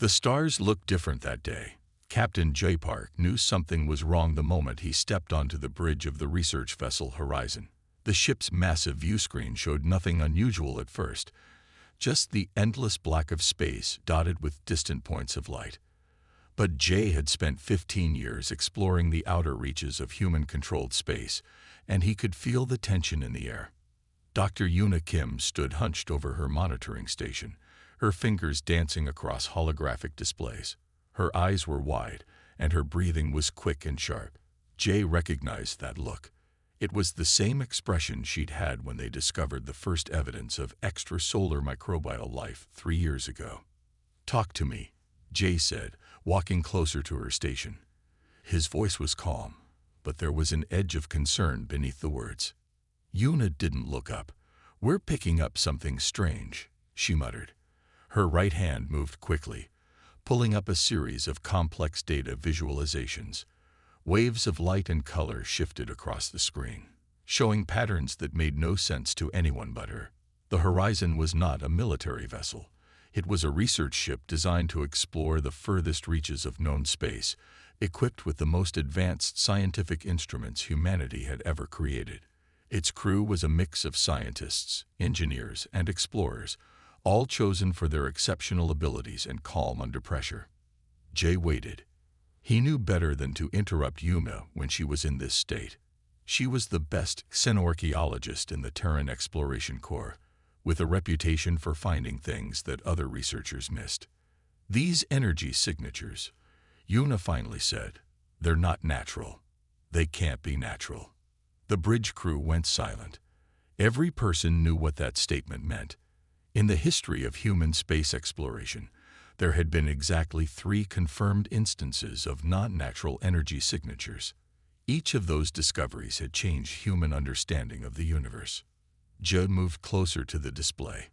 The stars looked different that day. Captain J. Park knew something was wrong the moment he stepped onto the bridge of the research vessel Horizon. The ship's massive view screen showed nothing unusual at first, just the endless black of space dotted with distant points of light. But Jay had spent 15 years exploring the outer reaches of human-controlled space, and he could feel the tension in the air. Dr. Yuna Kim stood hunched over her monitoring station, her fingers dancing across holographic displays. Her eyes were wide, and her breathing was quick and sharp. Jay recognized that look. It was the same expression she'd had when they discovered the first evidence of extrasolar microbial life 3 years ago. "Talk to me," Jay said, walking closer to her station. His voice was calm, but there was an edge of concern beneath the words. Yuna didn't look up. "We're picking up something strange," she muttered. Her right hand moved quickly, pulling up a series of complex data visualizations. Waves of light and color shifted across the screen, showing patterns that made no sense to anyone but her. The Horizon was not a military vessel. It was a research ship designed to explore the furthest reaches of known space, equipped with the most advanced scientific instruments humanity had ever created. Its crew was a mix of scientists, engineers, and explorers, all chosen for their exceptional abilities and calm under pressure. Jay waited. He knew better than to interrupt Yuna when she was in this state. She was the best xenorchaeologist in the Terran Exploration Corps, with a reputation for finding things that other researchers missed. "These energy signatures," Yuna finally said, "they're not natural. They can't be natural." The bridge crew went silent. Every person knew what that statement meant. In the history of human space exploration, there had been exactly 3 confirmed instances of non-natural energy signatures. Each of those discoveries had changed human understanding of the universe. Judd moved closer to the display.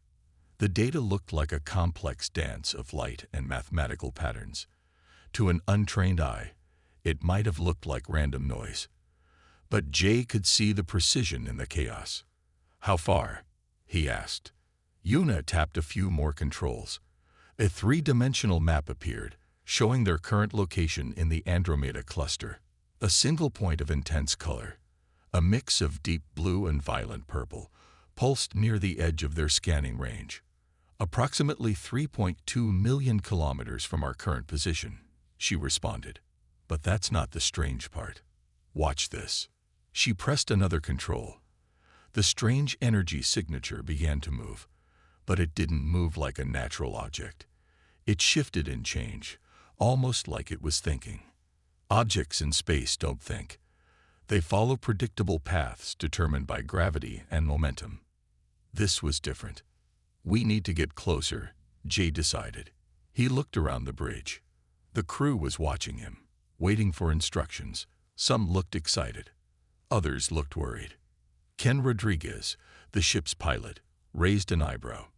The data looked like a complex dance of light and mathematical patterns. To an untrained eye, it might have looked like random noise. But Jay could see the precision in the chaos. "How far?" he asked. Yuna tapped a few more controls. A 3-dimensional map appeared, showing their current location in the Andromeda cluster. A single point of intense color, a mix of deep blue and violent purple, pulsed near the edge of their scanning range. "Approximately 3.2 million kilometers from our current position," she responded. "But that's not the strange part. Watch this." She pressed another control. The strange energy signature began to move, but it didn't move like a natural object. It shifted and changed, almost like it was thinking. Objects in space don't think. They follow predictable paths determined by gravity and momentum. This was different. "We need to get closer," Jay decided. He looked around the bridge. The crew was watching him, waiting for instructions. Some looked excited. Others looked worried. Ken Rodriguez, the ship's pilot, raised an eyebrow.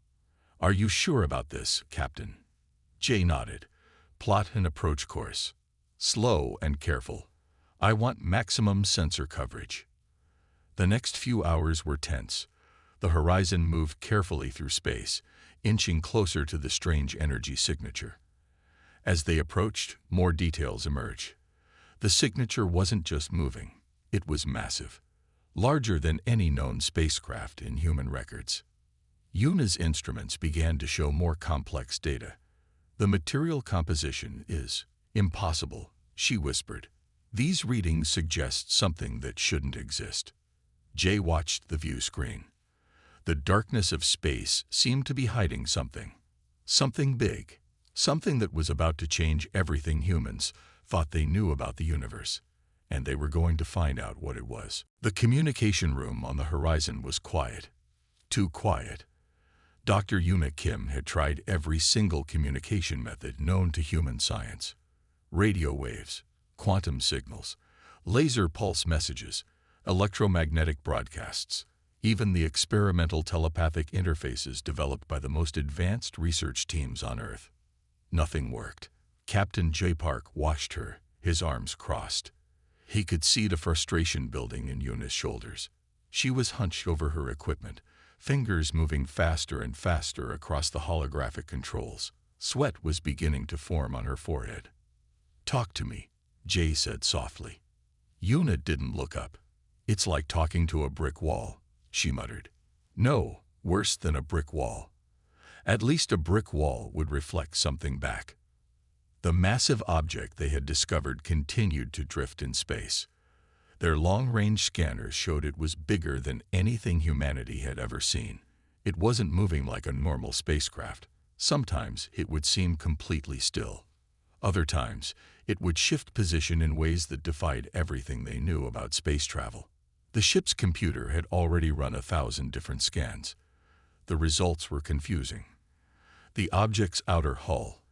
"Are you sure about this, Captain?" Jay nodded. "Plot and approach course. Slow and careful. I want maximum sensor coverage." The next few hours were tense. The Horizon moved carefully through space, inching closer to the strange energy signature. As they approached, more details emerged. The signature wasn't just moving. It was massive, larger than any known spacecraft in human records. Yuna's instruments began to show more complex data. "The material composition is impossible," she whispered. "These readings suggest something that shouldn't exist." Jay watched the view screen. The darkness of space seemed to be hiding something. Something big. Something that was about to change everything humans thought they knew about the universe. And they were going to find out what it was. The communication room on the Horizon was quiet. Too quiet. Dr. Yuna Kim had tried every single communication method known to human science. Radio waves, quantum signals, laser pulse messages, electromagnetic broadcasts, even the experimental telepathic interfaces developed by the most advanced research teams on Earth. Nothing worked. Captain J. Park watched her, his arms crossed. He could see the frustration building in Yuna's shoulders. She was hunched over her equipment, fingers moving faster and faster across the holographic controls. Sweat was beginning to form on her forehead. "Talk to me," Jay said softly. Una didn't look up. "It's like talking to a brick wall," she muttered. "No, worse than a brick wall. At least a brick wall would reflect something back." The massive object they had discovered continued to drift in space. Their long-range scanners showed it was bigger than anything humanity had ever seen. It wasn't moving like a normal spacecraft. Sometimes it would seem completely still. Other times, it would shift position in ways that defied everything they knew about space travel. The ship's computer had already run 1,000 different scans. The results were confusing. The object's outer hull,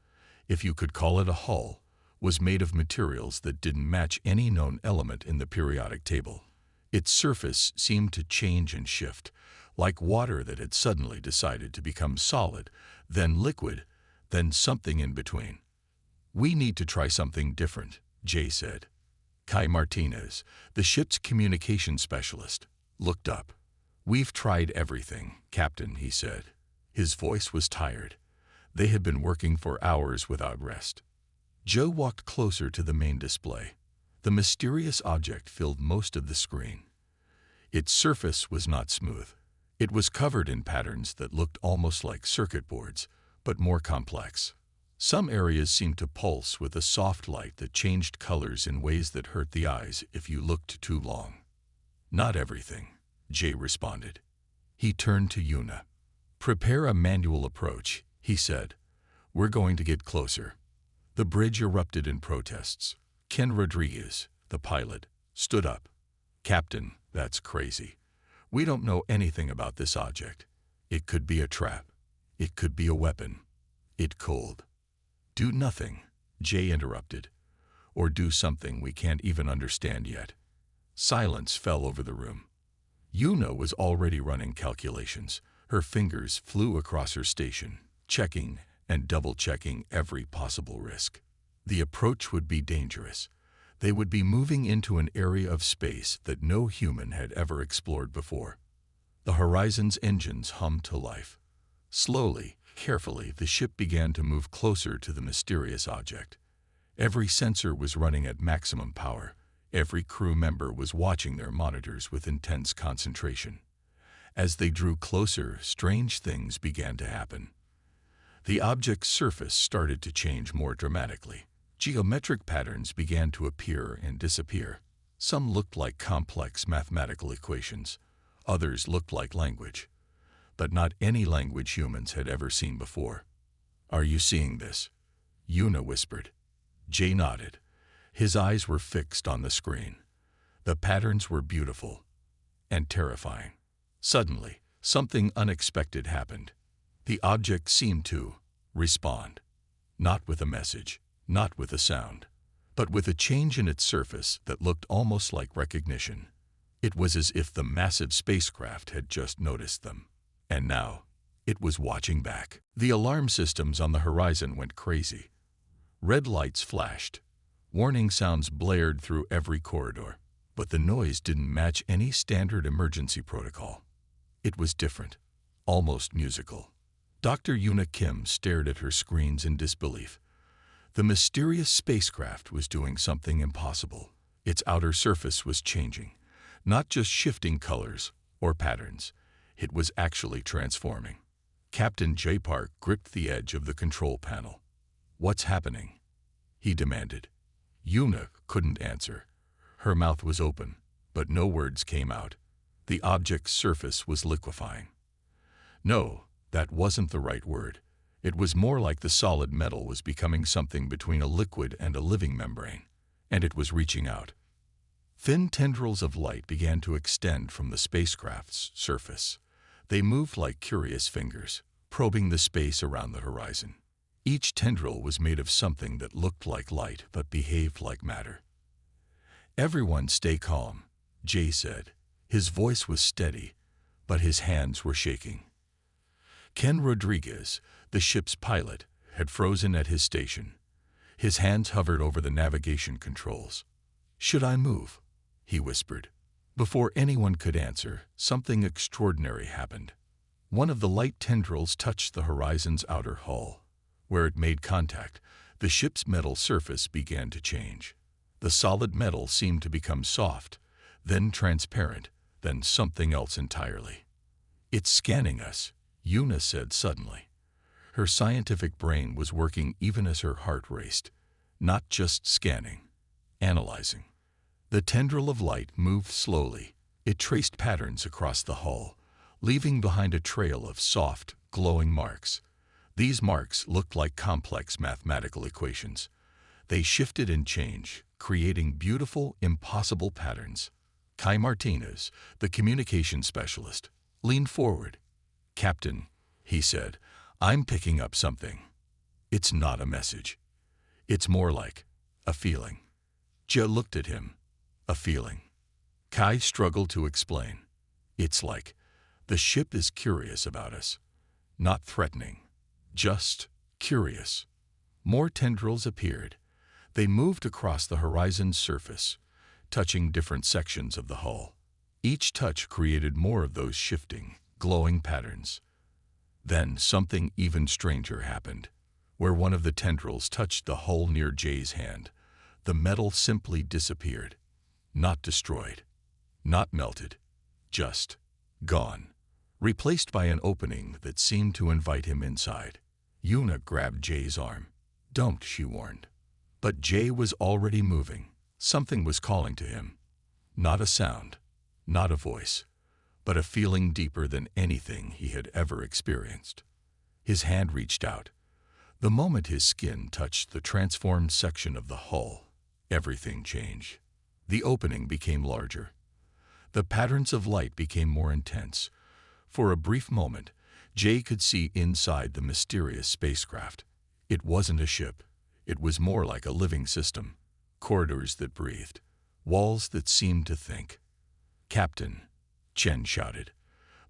if you could call it a hull, was made of materials that didn't match any known element in the periodic table. Its surface seemed to change and shift, like water that had suddenly decided to become solid, then liquid, then something in between. "We need to try something different," Jay said. Kai Martinez, the ship's communication specialist, looked up. "We've tried everything, Captain," he said. His voice was tired. They had been working for hours without rest. Joe walked closer to the main display. The mysterious object filled most of the screen. Its surface was not smooth. It was covered in patterns that looked almost like circuit boards, but more complex. Some areas seemed to pulse with a soft light that changed colors in ways that hurt the eyes if you looked too long. "Not everything," Jay responded. He turned to Una. "Prepare a manual approach," he said. "We're going to get closer." The bridge erupted in protests. Ken Rodriguez, the pilot, stood up. "Captain, that's crazy. We don't know anything about this object. It could be a trap. It could be a weapon. It could." "Do nothing," Jay interrupted. "Or do something we can't even understand yet." Silence fell over the room. Una was already running calculations. Her fingers flew across her station, checking and double-checking every possible risk. The approach would be dangerous. They would be moving into an area of space that no human had ever explored before. The Horizon's engines hummed to life. Slowly, carefully, the ship began to move closer to the mysterious object. Every sensor was running at maximum power. Every crew member was watching their monitors with intense concentration. As they drew closer, strange things began to happen. The object's surface started to change more dramatically. Geometric patterns began to appear and disappear. Some looked like complex mathematical equations. Others looked like language. But not any language humans had ever seen before. "Are you seeing this?" Una whispered. Jay nodded. His eyes were fixed on the screen. The patterns were beautiful and terrifying. Suddenly, something unexpected happened. The object seemed to respond. Not with a message, not with a sound, but with a change in its surface that looked almost like recognition. It was as if the massive spacecraft had just noticed them. And now, it was watching back. The alarm systems on the horizon went crazy. Red lights flashed. Warning sounds blared through every corridor. But the noise didn't match any standard emergency protocol. It was different, almost musical. Dr. Una Kim stared at her screens in disbelief. The mysterious spacecraft was doing something impossible. Its outer surface was changing, not just shifting colors or patterns. It was actually transforming. Captain J. Park gripped the edge of the control panel. "What's happening?" he demanded. Una couldn't answer. Her mouth was open, but no words came out. The object's surface was liquefying. No, that wasn't the right word. It was more like the solid metal was becoming something between a liquid and a living membrane, and it was reaching out. Thin tendrils of light began to extend from the spacecraft's surface. They moved like curious fingers, probing the space around the horizon. Each tendril was made of something that looked like light but behaved like matter. "Everyone stay calm," Jay said. His voice was steady, but his hands were shaking. Ken Rodriguez, the ship's pilot, had frozen at his station. His hands hovered over the navigation controls. "Should I move?" he whispered. Before anyone could answer, something extraordinary happened. One of the light tendrils touched the horizon's outer hull. Where it made contact, the ship's metal surface began to change. The solid metal seemed to become soft, then transparent, then something else entirely. "It's scanning us," Una said suddenly. Her scientific brain was working even as her heart raced. Not just scanning, analyzing. The tendril of light moved slowly. It traced patterns across the hull, leaving behind a trail of soft, glowing marks. These marks looked like complex mathematical equations. They shifted and changed, creating beautiful, impossible patterns. Kai Martinez, the communication specialist, leaned forward. "Captain," he said, "I'm picking up something. It's not a message. It's more like a feeling." Joe looked at him. "A feeling?" Kai struggled to explain. "It's like the ship is curious about us. Not threatening. Just curious." More tendrils appeared. They moved across the horizon's surface, touching different sections of the hull. Each touch created more of those shifting, glowing patterns. Then something even stranger happened. Where one of the tendrils touched the hull near Jay's hand, the metal simply disappeared. Not destroyed. Not melted. Just gone. Replaced by an opening that seemed to invite him inside. Una grabbed Jay's arm. "Don't," she warned. But Jay was already moving. Something was calling to him. Not a sound, not a voice, but a feeling deeper than anything he had ever experienced. His hand reached out. The moment his skin touched the transformed section of the hull, everything changed. The opening became larger. The patterns of light became more intense. For a brief moment, Jay could see inside the mysterious spacecraft. It wasn't a ship. It was more like a living system. Corridors that breathed. Walls that seemed to think. "Captain," Chen shouted.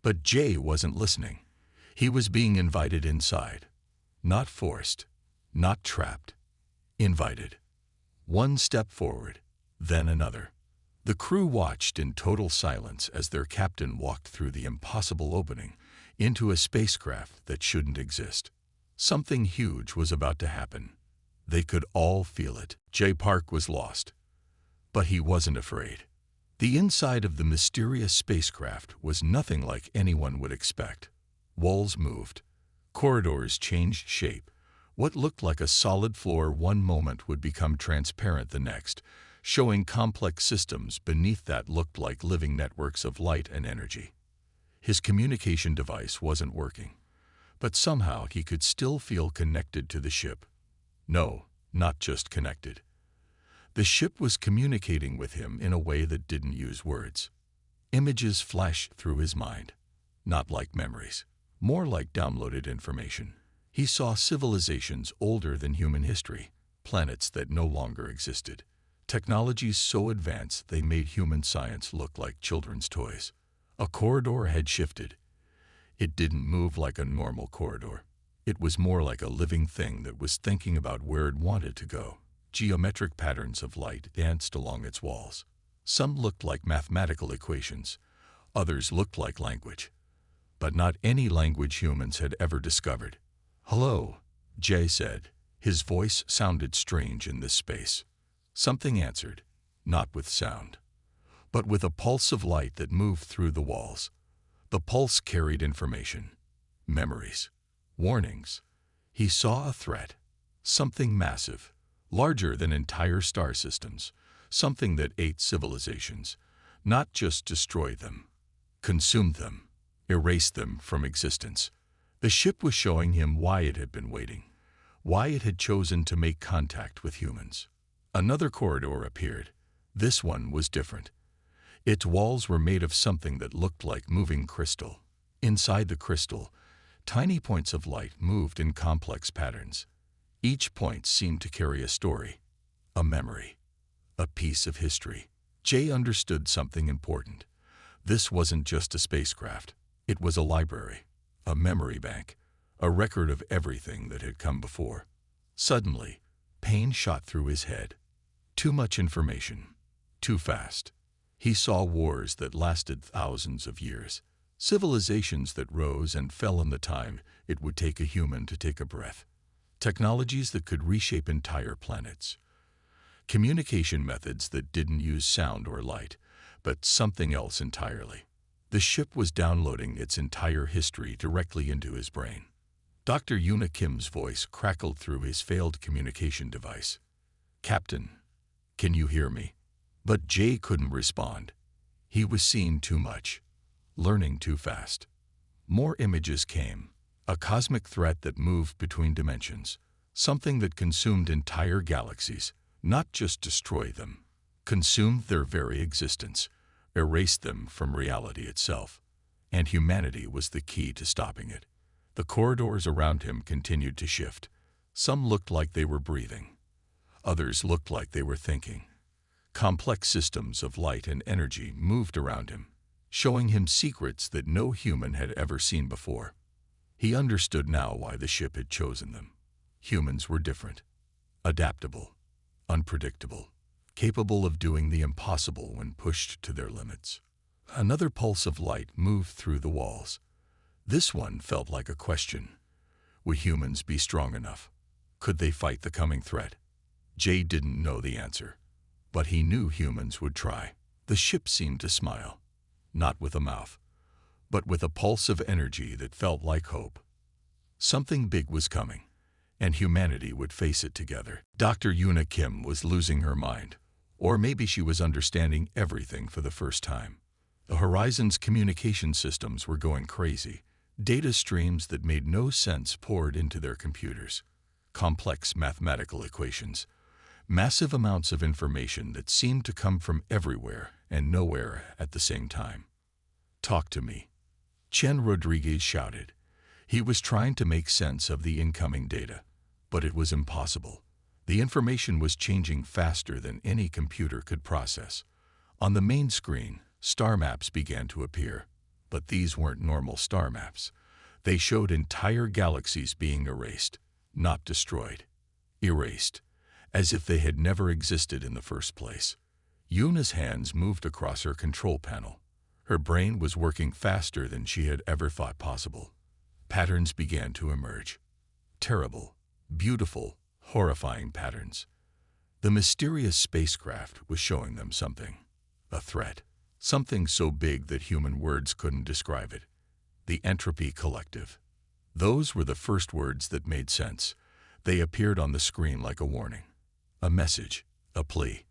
But Jay wasn't listening. He was being invited inside. Not forced. Not trapped. Invited. One step forward, then another. The crew watched in total silence as their captain walked through the impossible opening into a spacecraft that shouldn't exist. Something huge was about to happen. They could all feel it. Jay Park was lost. But he wasn't afraid. The inside of the mysterious spacecraft was nothing like anyone would expect. Walls moved. Corridors changed shape. What looked like a solid floor one moment would become transparent the next, showing complex systems beneath that looked like living networks of light and energy. His communication device wasn't working, but somehow he could still feel connected to the ship. No, not just connected. The ship was communicating with him in a way that didn't use words. Images flashed through his mind. Not like memories, more like downloaded information. He saw civilizations older than human history, planets that no longer existed. Technologies so advanced they made human science look like children's toys. A corridor had shifted. It didn't move like a normal corridor. It was more like a living thing that was thinking about where it wanted to go. Geometric patterns of light danced along its walls. Some looked like mathematical equations. Others looked like language. But not any language humans had ever discovered. "Hello," Jay said. His voice sounded strange in this space. Something answered, not with sound, but with a pulse of light that moved through the walls. The pulse carried information, memories, warnings. He saw a threat, something massive, larger than entire star systems, something that ate civilizations, not just destroyed them, consumed them, erased them from existence. The ship was showing him why it had been waiting, why it had chosen to make contact with humans. Another corridor appeared. This one was different. Its walls were made of something that looked like moving crystal. Inside the crystal, tiny points of light moved in complex patterns. Each point seemed to carry a story, a memory, a piece of history. Jay understood something important. This wasn't just a spacecraft. It was a library, a memory bank, a record of everything that had come before. Suddenly, pain shot through his head. Too much information. Too fast. He saw wars that lasted thousands of years. Civilizations that rose and fell in the time it would take a human to take a breath. technologies that could reshape entire planets, communication methods that didn't use sound or light, but something else entirely. The ship was downloading its entire history directly into his brain. Dr. Yuna Kim's voice crackled through his failed communication device. "Captain, can you hear me?" But Jay couldn't respond. He was seeing too much, learning too fast. More images came, a cosmic threat that moved between dimensions, something that consumed entire galaxies, not just destroyed them, consumed their very existence, erased them from reality itself. And humanity was the key to stopping it. The corridors around him continued to shift. Some looked like they were breathing. Others looked like they were thinking. Complex systems of light and energy moved around him, showing him secrets that no human had ever seen before. He understood now why the ship had chosen them. Humans were different, adaptable, unpredictable, capable of doing the impossible when pushed to their limits. Another pulse of light moved through the walls. This one felt like a question. Would humans be strong enough? Could they fight the coming threat? Jay didn't know the answer, but he knew humans would try. The ship seemed to smile, not with a mouth, but with a pulse of energy that felt like hope. Something big was coming, and humanity would face it together. Dr. Yuna Kim was losing her mind, or maybe she was understanding everything for the first time. The Horizon's communication systems were going crazy. Data streams that made no sense poured into their computers. Complex mathematical equations. Massive amounts of information that seemed to come from everywhere and nowhere at the same time. "Talk to me," Chen Rodriguez shouted. He was trying to make sense of the incoming data, but it was impossible. The information was changing faster than any computer could process. On the main screen, star maps began to appear, but these weren't normal star maps. They showed entire galaxies being erased, not destroyed. Erased, as if they had never existed in the first place. Yuna's hands moved across her control panel. Her brain was working faster than she had ever thought possible. Patterns began to emerge. Terrible, beautiful, horrifying patterns. The mysterious spacecraft was showing them something. A threat. Something so big that human words couldn't describe it. The Entropy Collective. Those were the first words that made sense. They appeared on the screen like a warning. A message. A plea.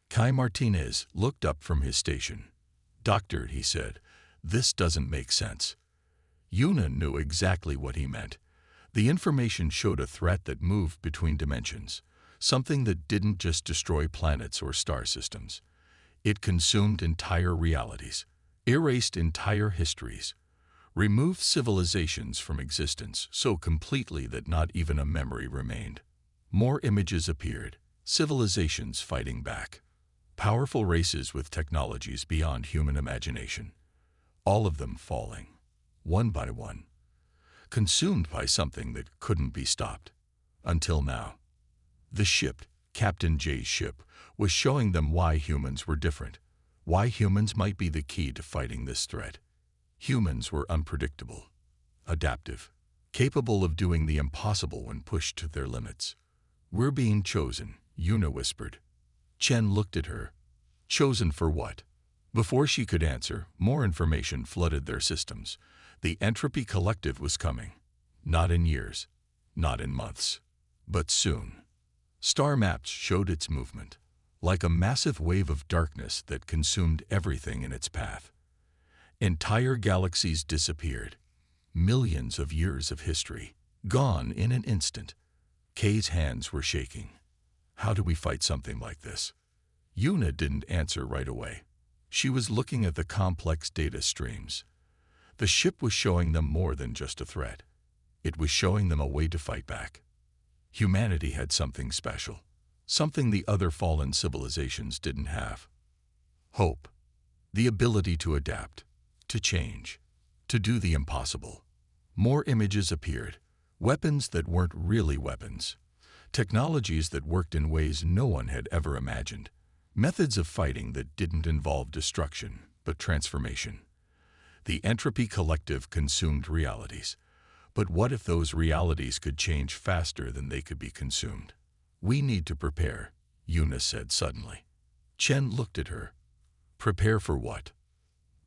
Kai Martinez looked up from his station. "Doctor," he said, "this doesn't make sense." Yuna knew exactly what he meant. The information showed a threat that moved between dimensions, something that didn't just destroy planets or star systems. It consumed entire realities, erased entire histories, removed civilizations from existence so completely that not even a memory remained. More images appeared, civilizations fighting back, powerful races with technologies beyond human imagination, all of them falling, one by one, consumed by something that couldn't be stopped. Until now. The ship, Captain Jay's ship, was showing them why humans were different, why humans might be the key to fighting this threat. Humans were unpredictable, adaptive, capable of doing the impossible when pushed to their limits. "We're being chosen," Yuna whispered. Chen looked at her. Chosen for what? Before she could answer, more information flooded their systems. The Entropy Collective was coming. Not in years, not in months, but soon. Star maps showed its movement, like a massive wave of darkness that consumed everything in its path. Entire galaxies disappeared. Millions of years of history, gone in an instant. Kay's hands were shaking. How do we fight something like this? Yuna didn't answer right away. She was looking at the complex data streams. The ship was showing them more than just a threat. It was showing them a way to fight back. Humanity had something special, something the other fallen civilizations didn't have. Hope. The ability to adapt, to change, to do the impossible. More images appeared, weapons that weren't really weapons, technologies that worked in ways no one had ever imagined, methods of fighting that didn't involve destruction, but transformation. The Entropy Collective consumed realities, But what if those realities could change faster than they could be consumed? We need to prepare, Yuna said suddenly. Chen looked at her. Prepare for what?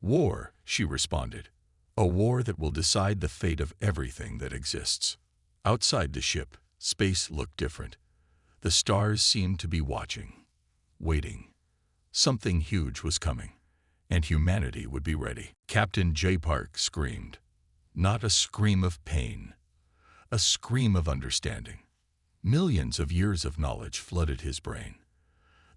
War, she responded. A war that will decide the fate of everything that exists. Outside the ship, space looked different. The stars seemed to be watching, waiting. Something huge was coming, and humanity would be ready. Captain J. Park screamed. Not a scream of pain, a scream of understanding. Millions of years of knowledge flooded his brain.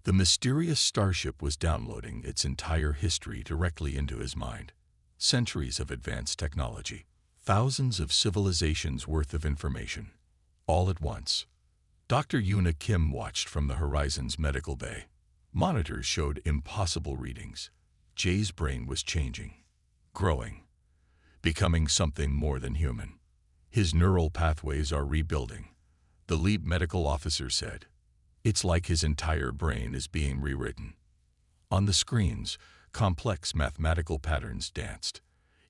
The mysterious starship was downloading its entire history directly into his mind. Centuries of advanced technology, thousands of civilizations worth of information, all at once. Dr. Yuna Kim watched from the Horizon's medical bay. Monitors showed impossible readings. Jay's brain was changing, growing, becoming something more than human. His neural pathways are rebuilding, the lead medical officer said. It's like his entire brain is being rewritten. On the screens, complex mathematical patterns danced.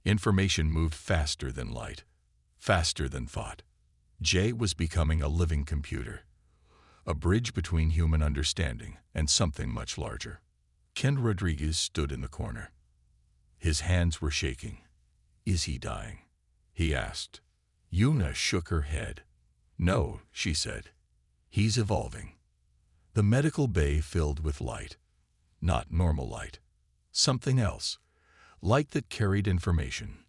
Information moved faster than light, faster than thought. Jay was becoming a living computer, a bridge between human understanding and something much larger. Ken Rodriguez stood in the corner. His hands were shaking. Is he dying? He asked. Yuna shook her head. No, she said. He's evolving. The medical bay filled with light. Not normal light. Something else. Light that carried information.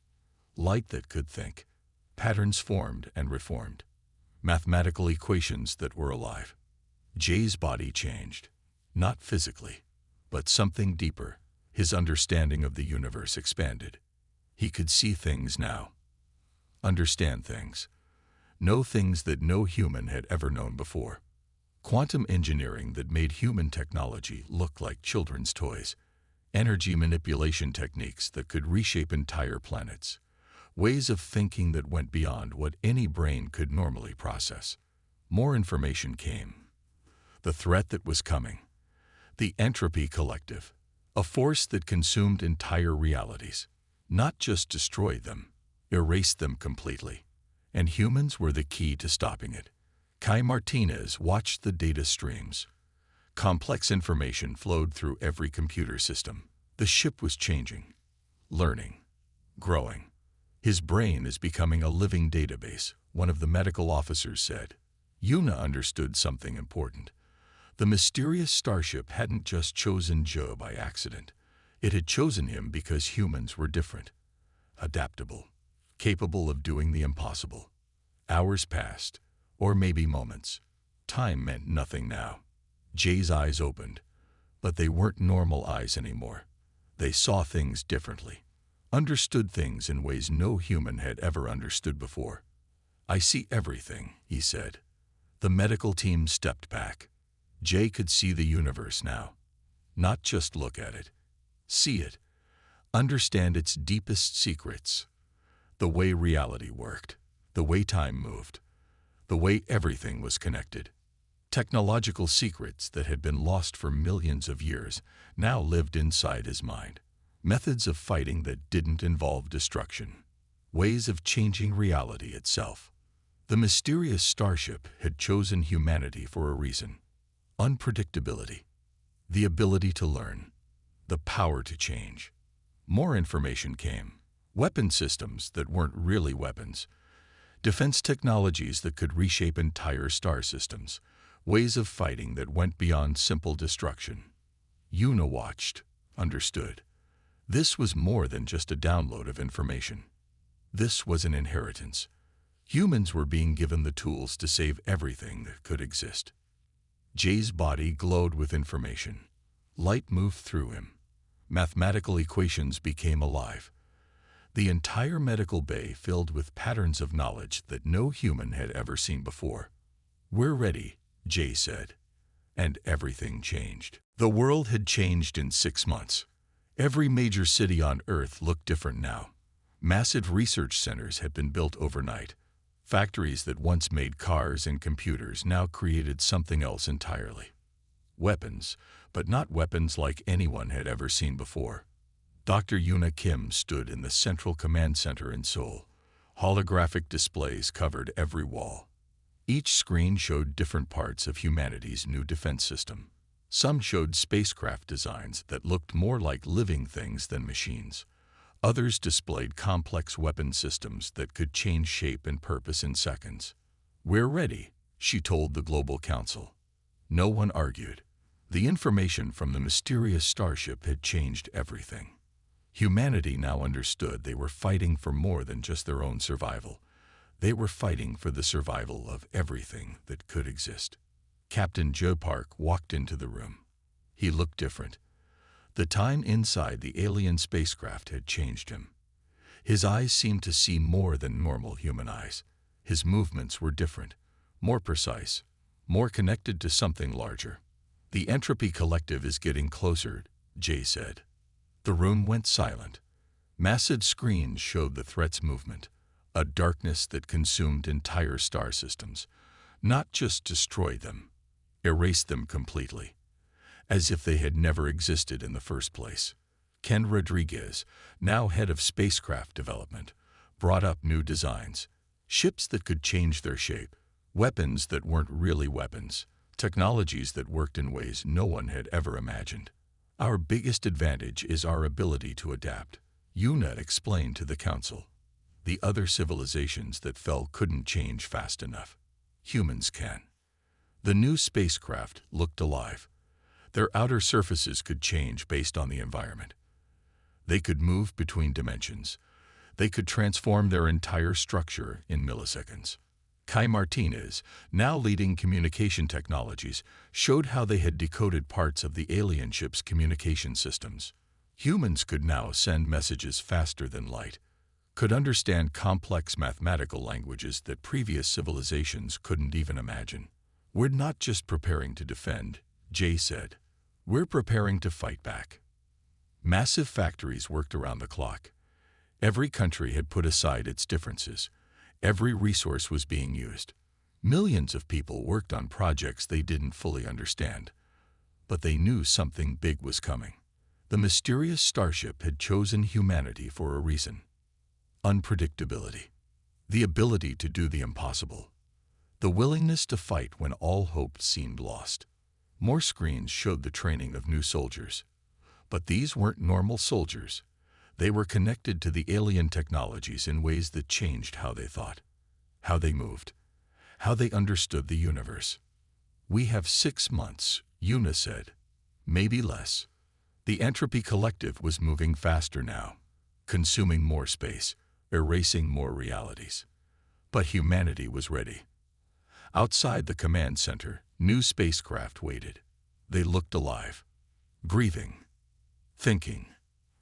Light that could think. Patterns formed and reformed. Mathematical equations that were alive. Jay's body changed. Not physically, but something deeper. His understanding of the universe expanded. He could see things now. Understand things. Know things that no human had ever known before. Quantum engineering that made human technology look like children's toys. Energy manipulation techniques that could reshape entire planets. Ways of thinking that went beyond what any brain could normally process. More information came. The threat that was coming. The entropy collective. A force that consumed entire realities. Not just destroyed them, erased them completely. And humans were the key to stopping it. Kai Martinez watched the data streams. Complex information flowed through every computer system. The ship was changing, learning, growing. His brain is becoming a living database, one of the medical officers said. Yuna understood something important. The mysterious starship hadn't just chosen Joe by accident. It had chosen him because humans were different, adaptable, capable of doing the impossible. Hours passed, or maybe moments. Time meant nothing now. Jay's eyes opened, but they weren't normal eyes anymore. They saw things differently, understood things in ways no human had ever understood before. I see everything, he said. The medical team stepped back. Jay could see the universe now. Not just look at it. See it. Understand its deepest secrets. The way reality worked. The way time moved. The way everything was connected. Technological secrets that had been lost for millions of years now lived inside his mind. Methods of fighting that didn't involve destruction. Ways of changing reality itself. The mysterious starship had chosen humanity for a reason. Unpredictability. The ability to learn. The power to change. More information came. Weapon systems that weren't really weapons. Defense technologies that could reshape entire star systems. Ways of fighting that went beyond simple destruction. Yuna watched, understood. This was more than just a download of information. This was an inheritance. Humans were being given the tools to save everything that could exist. Jay's body glowed with information. Light moved through him. Mathematical equations became alive. The entire medical bay filled with patterns of knowledge that no human had ever seen before. We're ready, Jay said. And everything changed. The world had changed in 6 months. Every major city on Earth looked different now. Massive research centers had been built overnight. Factories that once made cars and computers now created something else entirely. Weapons, but not weapons like anyone had ever seen before. Dr. Yuna Kim stood in the Central Command Center in Seoul. Holographic displays covered every wall. Each screen showed different parts of humanity's new defense system. Some showed spacecraft designs that looked more like living things than machines. Others displayed complex weapon systems that could change shape and purpose in seconds. "We're ready," she told the Global Council. No one argued. The information from the mysterious starship had changed everything. Humanity now understood they were fighting for more than just their own survival. They were fighting for the survival of everything that could exist. Captain Joe Park walked into the room. He looked different. The time inside the alien spacecraft had changed him. His eyes seemed to see more than normal human eyes. His movements were different, more precise, more connected to something larger. "The Entropy Collective is getting closer," Jay said. The room went silent. Massive screens showed the threat's movement, a darkness that consumed entire star systems, not just destroyed them, erased them completely, as if they had never existed in the first place. Ken Rodriguez, now head of spacecraft development, brought up new designs, ships that could change their shape, weapons that weren't really weapons, technologies that worked in ways no one had ever imagined. "Our biggest advantage is our ability to adapt," Una explained to the Council. "The other civilizations that fell couldn't change fast enough. Humans can." The new spacecraft looked alive. Their outer surfaces could change based on the environment. They could move between dimensions. They could transform their entire structure in milliseconds. Kai Martinez, now leading communication technologies, showed how they had decoded parts of the alien ship's communication systems. Humans could now send messages faster than light, could understand complex mathematical languages that previous civilizations couldn't even imagine. "We're not just preparing to defend," Jay said. "We're preparing to fight back." Massive factories worked around the clock. Every country had put aside its differences. Every resource was being used. Millions of people worked on projects they didn't fully understand. But they knew something big was coming. The mysterious starship had chosen humanity for a reason. Unpredictability. The ability to do the impossible. The willingness to fight when all hope seemed lost. More screens showed the training of new soldiers. But these weren't normal soldiers. They were connected to the alien technologies in ways that changed how they thought, how they moved, how they understood the universe. "We have 6 months," Una said. "Maybe less." The Entropy Collective was moving faster now, consuming more space, erasing more realities. But humanity was ready. Outside the command center, new spacecraft waited. They looked alive, breathing, thinking,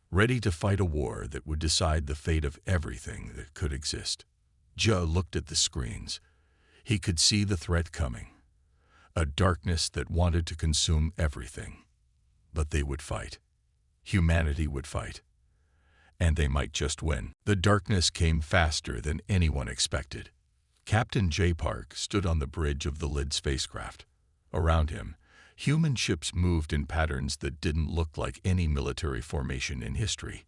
ready to fight a war that would decide the fate of everything that could exist. Joe looked at the screens. He could see the threat coming, a darkness that wanted to consume everything. But they would fight. Humanity would fight. And they might just win. The darkness came faster than anyone expected. Captain J. Park stood on the bridge of the Lid spacecraft. Around him, human ships moved in patterns that didn't look like any military formation in history.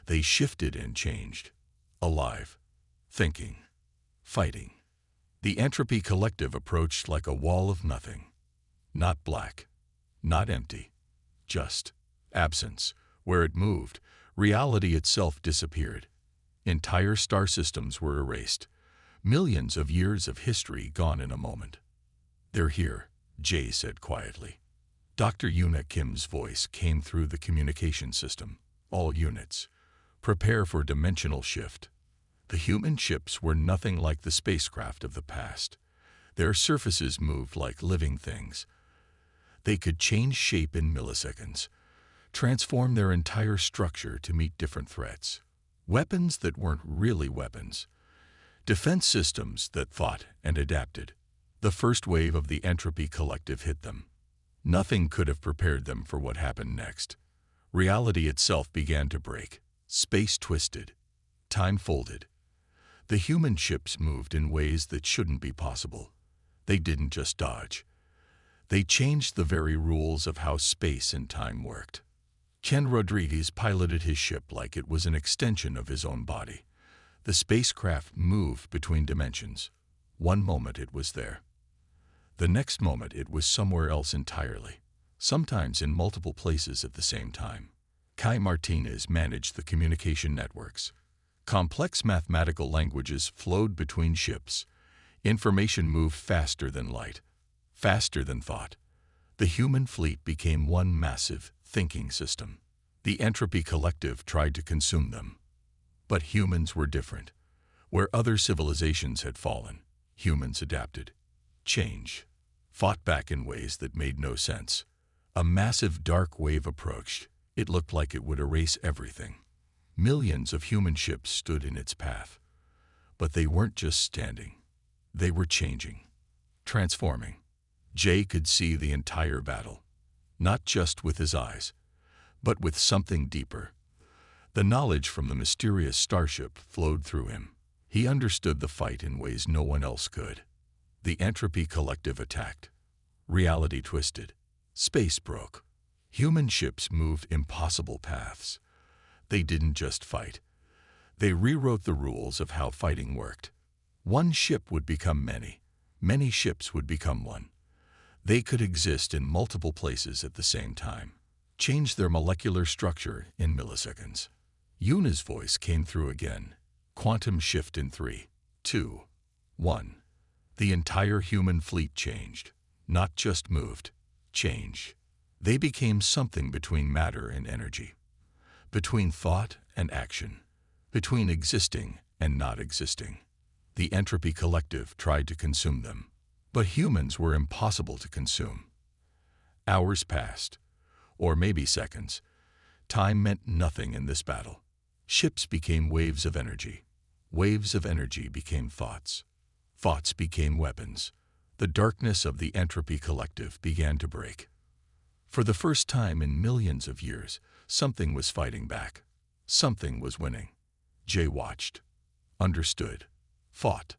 They shifted and changed, alive, thinking, fighting. The Entropy Collective approached like a wall of nothing. Not black, not empty, just absence. Where it moved, reality itself disappeared. Entire star systems were erased. Millions of years of history gone in a moment. "They're here," Jay said quietly. Dr. Una Kim's voice came through the communication system. "All units, prepare for dimensional shift." The human ships were nothing like the spacecraft of the past. Their surfaces moved like living things. They could change shape in milliseconds, transform their entire structure to meet different threats. Weapons that weren't really weapons. Defense systems that thought and adapted. The first wave of the Entropy Collective hit them. Nothing could have prepared them for what happened next. Reality itself began to break. Space twisted. Time folded. The human ships moved in ways that shouldn't be possible. They didn't just dodge. They changed the very rules of how space and time worked. Ken Rodriguez piloted his ship like it was an extension of his own body. The spacecraft moved between dimensions. One moment it was there. The next moment it was somewhere else entirely, sometimes in multiple places at the same time. Kai Martinez managed the communication networks. Complex mathematical languages flowed between ships. Information moved faster than light, faster than thought. The human fleet became one massive thinking system. The Entropy Collective tried to consume them. But humans were different. Where other civilizations had fallen, humans adapted, changed, fought back in ways that made no sense. A massive dark wave approached. It looked like it would erase everything. Millions of human ships stood in its path. But they weren't just standing. They were changing, transforming. Jay could see the entire battle, not just with his eyes, but with something deeper. The knowledge from the mysterious starship flowed through him. He understood the fight in ways no one else could. The Entropy Collective attacked. Reality twisted. Space broke. Human ships moved impossible paths. They didn't just fight. They rewrote the rules of how fighting worked. One ship would become many. Many ships would become one. They could exist in multiple places at the same time. Change their molecular structure in milliseconds. Yuna's voice came through again. Quantum shift in 3, 2, 1. The entire human fleet changed. Not just moved, changed. They became something between matter and energy, between thought and action, between existing and not existing. The Entropy Collective tried to consume them, but humans were impossible to consume. Hours passed, or maybe seconds. Time meant nothing in this battle. Ships became waves of energy. Waves of energy became thoughts. Thoughts became weapons. The darkness of the Entropy Collective began to break. For the first time in millions of years, something was fighting back. Something was winning. Jay watched, understood, fought.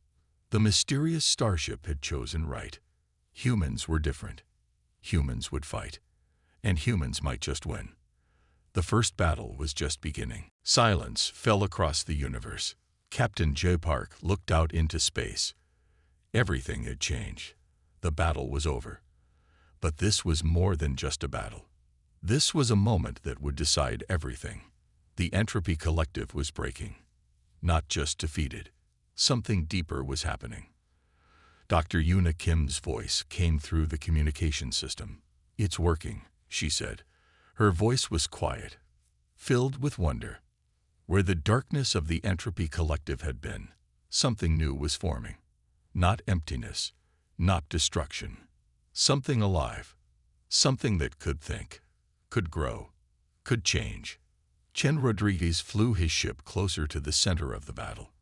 The mysterious starship had chosen right. Humans were different. Humans would fight. And humans might just win. The first battle was just beginning. Silence fell across the universe. Captain J. Park looked out into space. Everything had changed. The battle was over. But this was more than just a battle. This was a moment that would decide everything. The Entropy Collective was breaking. Not just defeated. Something deeper was happening. Dr. Yuna Kim's voice came through the communication system. "It's working," she said. Her voice was quiet, filled with wonder. Where the darkness of the Entropy Collective had been, something new was forming. Not emptiness, not destruction. Something alive. Something that could think, could grow, could change. Chen Rodriguez flew his ship closer to the center of the battle.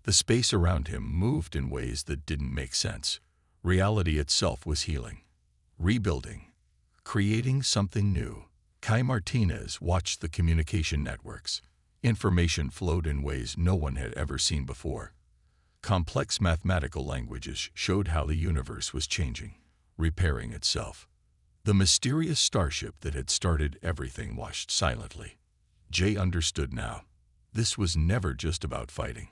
The space around him moved in ways that didn't make sense. Reality itself was healing, rebuilding, creating something new. Kai Martinez watched the communication networks. Information flowed in ways no one had ever seen before. Complex mathematical languages showed how the universe was changing, repairing itself. The mysterious starship that had started everything watched silently. Jay understood now. This was never just about fighting.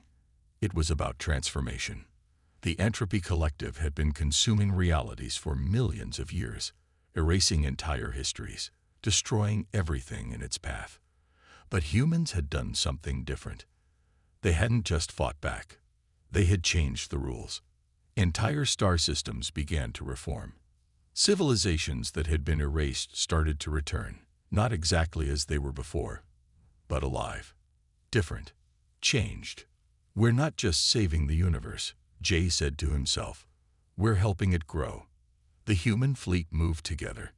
It was about transformation. The Entropy Collective had been consuming realities for millions of years, erasing entire histories, destroying everything in its path. But humans had done something different. They hadn't just fought back. They had changed the rules. Entire star systems began to reform. Civilizations that had been erased started to return, not exactly as they were before, but alive, different, changed. "We're not just saving the universe," Jay said to himself. "We're helping it grow." The human fleet moved together,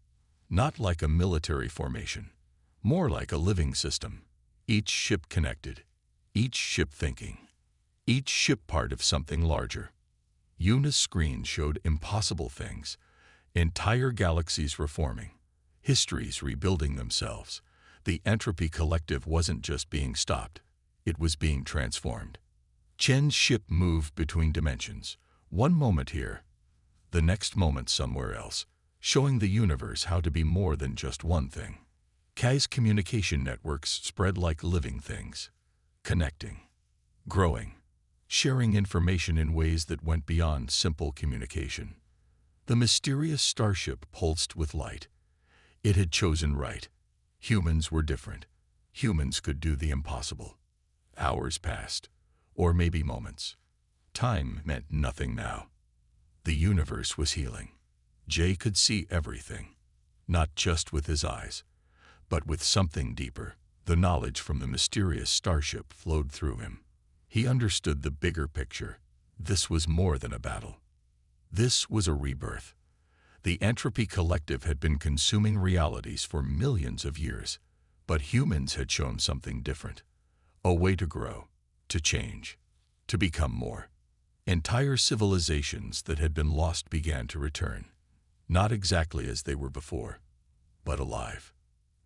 not like a military formation, more like a living system. Each ship connected, each ship thinking, each ship part of something larger. Yuna's screen showed impossible things. Entire galaxies reforming, histories rebuilding themselves. The Entropy Collective wasn't just being stopped, it was being transformed. Chen's ship moved between dimensions, one moment here, the next moment somewhere else, showing the universe how to be more than just one thing. Kai's communication networks spread like living things, connecting, growing, sharing information in ways that went beyond simple communication. The mysterious starship pulsed with light. It had chosen right. Humans were different. Humans could do the impossible. Hours passed, or maybe moments. Time meant nothing now. The universe was healing. Jay could see everything, not just with his eyes, but with something deeper. The knowledge from the mysterious starship flowed through him. He understood the bigger picture. This was more than a battle. This was a rebirth. The Entropy Collective had been consuming realities for millions of years, but humans had shown something different. A way to grow, to change, to become more. Entire civilizations that had been lost began to return, not exactly as they were before, but alive,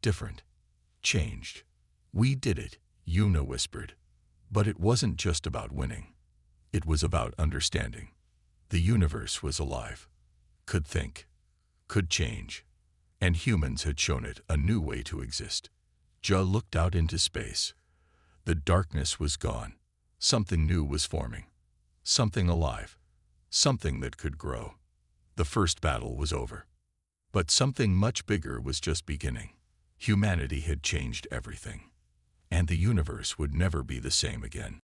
different, changed. "We did it," Yuna whispered. But it wasn't just about winning. It was about understanding. The universe was alive, could think, could change, and humans had shown it a new way to exist. Ja looked out into space. The darkness was gone. Something new was forming. Something alive. Something that could grow. The first battle was over. But something much bigger was just beginning. Humanity had changed everything. And the universe would never be the same again.